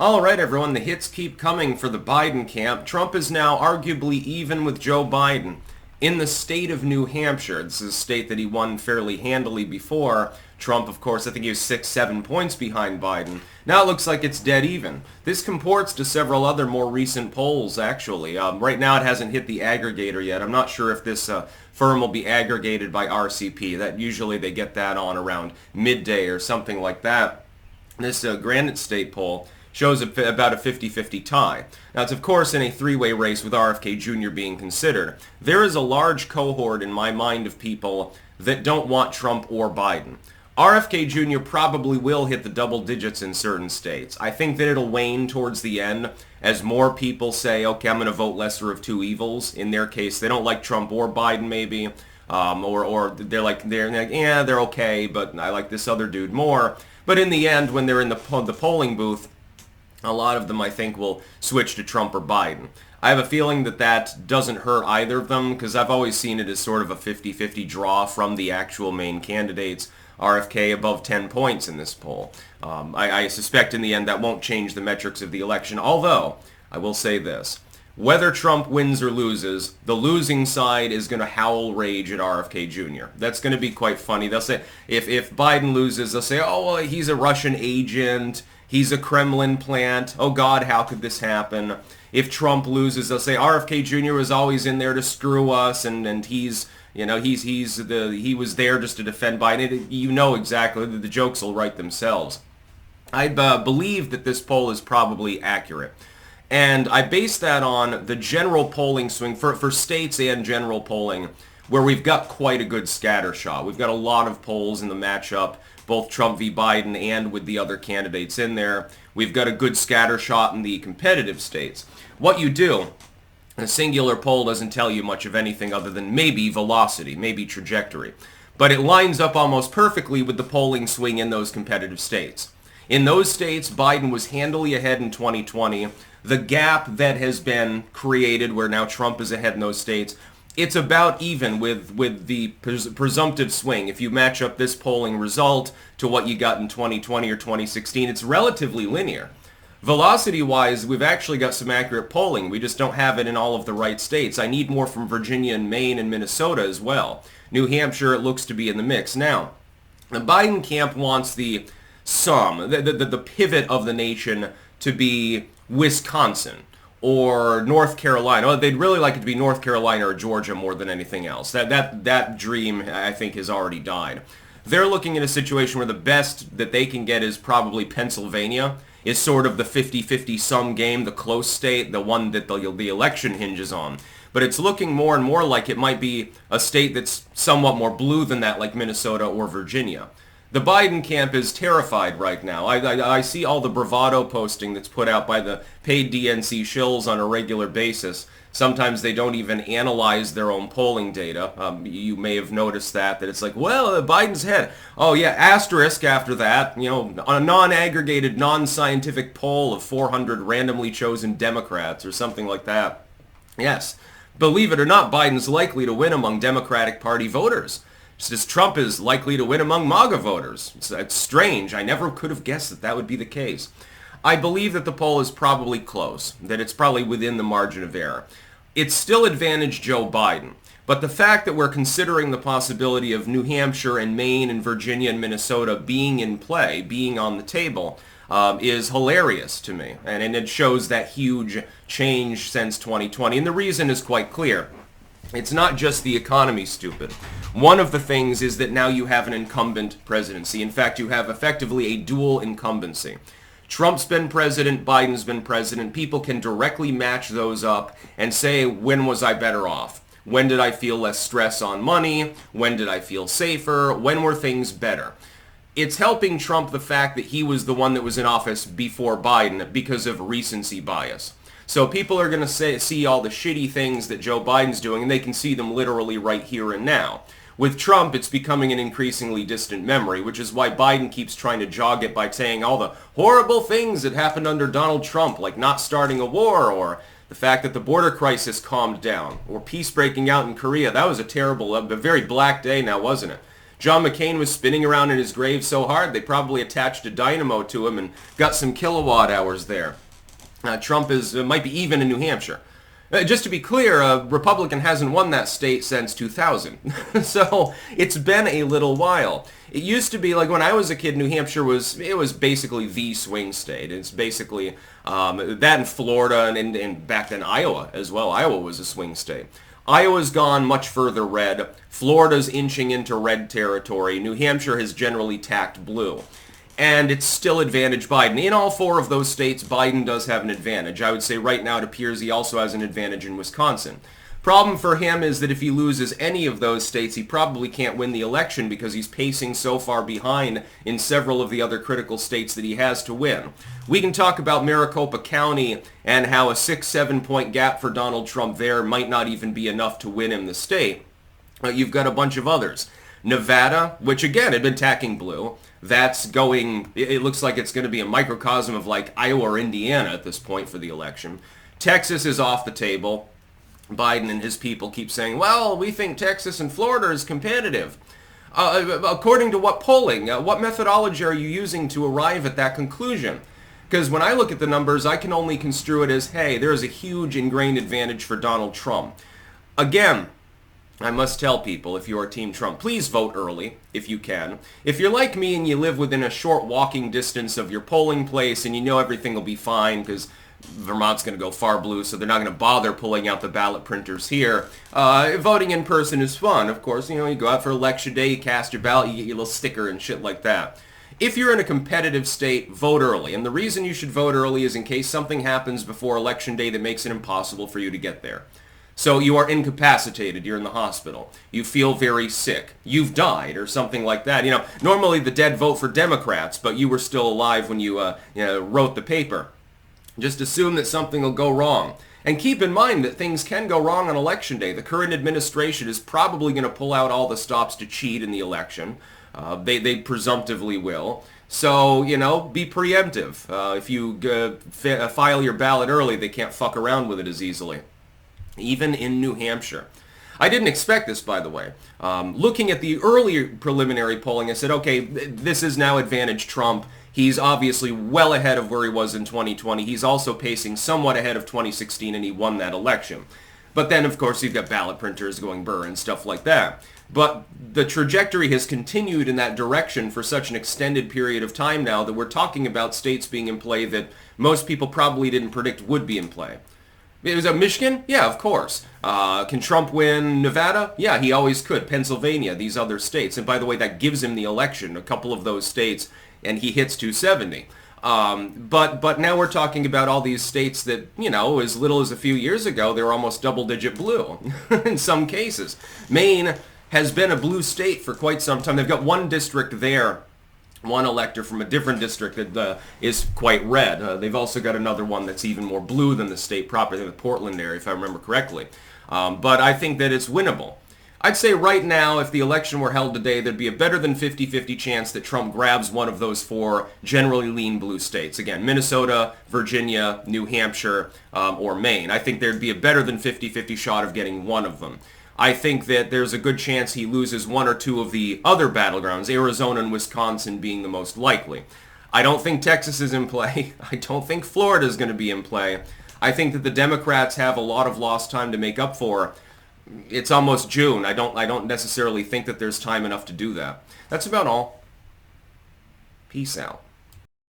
All right, everyone, the hits keep coming for the Biden camp. Trump is now arguably even with Joe Biden. In the state of New Hampshire, this is a state that he won fairly handily before. Trump, of course, I think he was 6-7 points behind Biden. Now it looks like it's dead even. This comports to several other more recent polls, actually. Right now it hasn't hit the aggregator yet. I'm not sure if this firm will be aggregated by RCP. That usually they get that on around midday or something like that. This Granite State poll shows about a 50-50 tie. Now, it's of course in a three-way race with RFK Jr. being considered. There is a large cohort in my mind of people that don't want Trump or Biden. RFK Jr. probably will hit the double digits in certain states. I think that it'll wane towards the end as more people say, okay, I'm going to vote lesser of two evils. In their case, they don't like Trump or Biden maybe, or they're like, yeah, they're okay, but I like this other dude more. But in the end, when they're in the polling booth, a lot of them, I think, will switch to Trump or Biden. I have a feeling that that doesn't hurt either of them because I've always seen it as sort of a 50-50 draw from the actual main candidates. RFK above 10 points in this poll. I suspect in the end that won't change the metrics of the election, although I will say this. Whether Trump wins or loses, the losing side is going to howl rage at RFK Jr. That's going to be quite funny. They'll say, if Biden loses, they'll say, oh, well, he's a Russian agent. He's a Kremlin plant. Oh, God, how could this happen? If Trump loses, they'll say RFK Jr. was always in there to screw us, and he was there just to defend Biden. You know exactly. The jokes will write themselves. I believe that this poll is probably accurate. And I base that on the general polling swing for states and general polling, where we've got quite a good scatter shot. We've got a lot of polls in the matchup, both Trump v. Biden and with the other candidates in there. We've got a good scatter shot in the competitive states. What you do, a singular poll doesn't tell you much of anything other than maybe velocity, maybe trajectory. But it lines up almost perfectly with the polling swing in those competitive states. In those states, Biden was handily ahead in 2020. The gap that has been created where now Trump is ahead in those states, it's about even with the presumptive swing. If you match up this polling result to what you got in 2020 or 2016, it's relatively linear. Velocity-wise, we've actually got some accurate polling. We just don't have it in all of the right states. I need more from Virginia and Maine and Minnesota as well. New Hampshire, it looks to be in the mix. Now, the Biden camp wants the pivot of the nation to be Wisconsin or North Carolina. Well, they'd really like it to be North Carolina or Georgia more than anything else. That dream, I think, has already died. They're looking at a situation where the best that they can get is probably Pennsylvania. Is sort of the 50-50 sum game, the close state, the one that the election hinges on. But it's looking more and more like it might be a state that's somewhat more blue than that, like Minnesota or Virginia. The Biden camp is terrified right now. I see all the bravado posting that's put out by the paid DNC shills on a regular basis. Sometimes they don't even analyze their own polling data. You may have noticed that it's like, well, Biden's ahead. Oh, yeah, asterisk after that. On a non-aggregated, non-scientific poll of 400 randomly chosen Democrats or something like that. Yes, believe it or not, Biden's likely to win among Democratic Party voters. Just as Trump is likely to win among MAGA voters. It's strange. I never could have guessed that would be the case. I believe that the poll is probably close, that it's probably within the margin of error. It's still advantaged Joe Biden, but the fact that we're considering the possibility of New Hampshire and Maine and Virginia and Minnesota being in play, being on the table, is hilarious to me. And it shows that huge change since 2020. And the reason is quite clear. It's not just the economy, stupid. One of the things is that now you have an incumbent presidency. In fact, you have effectively a dual incumbency. Trump's been president, Biden's been president. People can directly match those up and say, when was I better off? When did I feel less stress on money? When did I feel safer? When were things better? It's helping Trump the fact that he was the one that was in office before Biden because of recency bias. So people are going to see all the shitty things that Joe Biden's doing, and they can see them literally right here and now. With Trump, it's becoming an increasingly distant memory, which is why Biden keeps trying to jog it by saying all the horrible things that happened under Donald Trump, like not starting a war, or the fact that the border crisis calmed down, or peace breaking out in Korea. That was a terrible, a very black day now, wasn't it? John McCain was spinning around in his grave so hard they probably attached a dynamo to him and got some kilowatt hours there. Trump might be even in New Hampshire. Just to be clear, a Republican hasn't won that state since 2000. So it's been a little while. It used to be like when I was a kid, New Hampshire was basically the swing state. It's basically that in Florida and back then Iowa as well. Iowa was a swing state. Iowa's gone much further red. Florida's inching into red territory. New Hampshire has generally tacked blue. And it's still advantage Biden. In all four of those states, Biden does have an advantage. I would say right now it appears he also has an advantage in Wisconsin. Problem for him is that if he loses any of those states, he probably can't win the election because he's pacing so far behind in several of the other critical states that he has to win. We can talk about Maricopa County and how a 6-7 point gap for Donald Trump there might not even be enough to win him the state. You've got a bunch of others. Nevada, which again had been tacking blue, that's going, it looks like it's going to be a microcosm of like Iowa or Indiana at this point for the election. Texas is off the table. Biden and his people keep saying, well, we think Texas and Florida is competitive. According to what polling? What methodology are you using to arrive at that conclusion? Because when I look at the numbers, I can only construe it as, hey, there is a huge ingrained advantage for Donald Trump. Again, I must tell people, if you are Team Trump, please vote early, if you can. If you're like me and you live within a short walking distance of your polling place and you know everything will be fine because Vermont's going to go far blue, so they're not going to bother pulling out the ballot printers here. Voting in person is fun, of course. You go out for election day, you cast your ballot, you get your little sticker and shit like that. If you're in a competitive state, vote early. And the reason you should vote early is in case something happens before election day that makes it impossible for you to get there. So you are incapacitated, you're in the hospital, you feel very sick, you've died or something like that. Normally the dead vote for Democrats, but you were still alive when you wrote the paper. Just assume that something will go wrong. And keep in mind that things can go wrong on election day. The current administration is probably going to pull out all the stops to cheat in the election. They presumptively will. So, be preemptive. If you file your ballot early, they can't fuck around with it as easily. Even in New Hampshire. I didn't expect this, by the way. Looking at the earlier preliminary polling, I said, okay, this is now advantage Trump. He's obviously well ahead of where he was in 2020. He's also pacing somewhat ahead of 2016, and he won that election. But then, of course, you've got ballot printers going burr and stuff like that. But the trajectory has continued in that direction for such an extended period of time now that we're talking about states being in play that most people probably didn't predict would be in play. Was that Michigan? Yeah, of course. Can Trump win Nevada? Yeah, he always could. Pennsylvania, these other states. And by the way, that gives him the election, a couple of those states, and he hits 270. But now we're talking about all these states that, as little as a few years ago, they were almost double-digit blue in some cases. Maine has been a blue state for quite some time. They've got one district there, one elector from a different district that is quite red. They've also got another one that's even more blue than the state proper, the Portland area, if I remember correctly. But I think that it's winnable. I'd say right now, if the election were held today, there'd be a better than 50-50 chance that Trump grabs one of those four generally lean blue states. Again, Minnesota, Virginia, New Hampshire, or Maine. I think there'd be a better than 50-50 shot of getting one of them. I think that there's a good chance he loses one or two of the other battlegrounds, Arizona and Wisconsin being the most likely. I don't think Texas is in play. I don't think Florida is going to be in play. I think that the Democrats have a lot of lost time to make up for. It's almost June. I don't necessarily think that there's time enough to do that. That's about all. Peace out.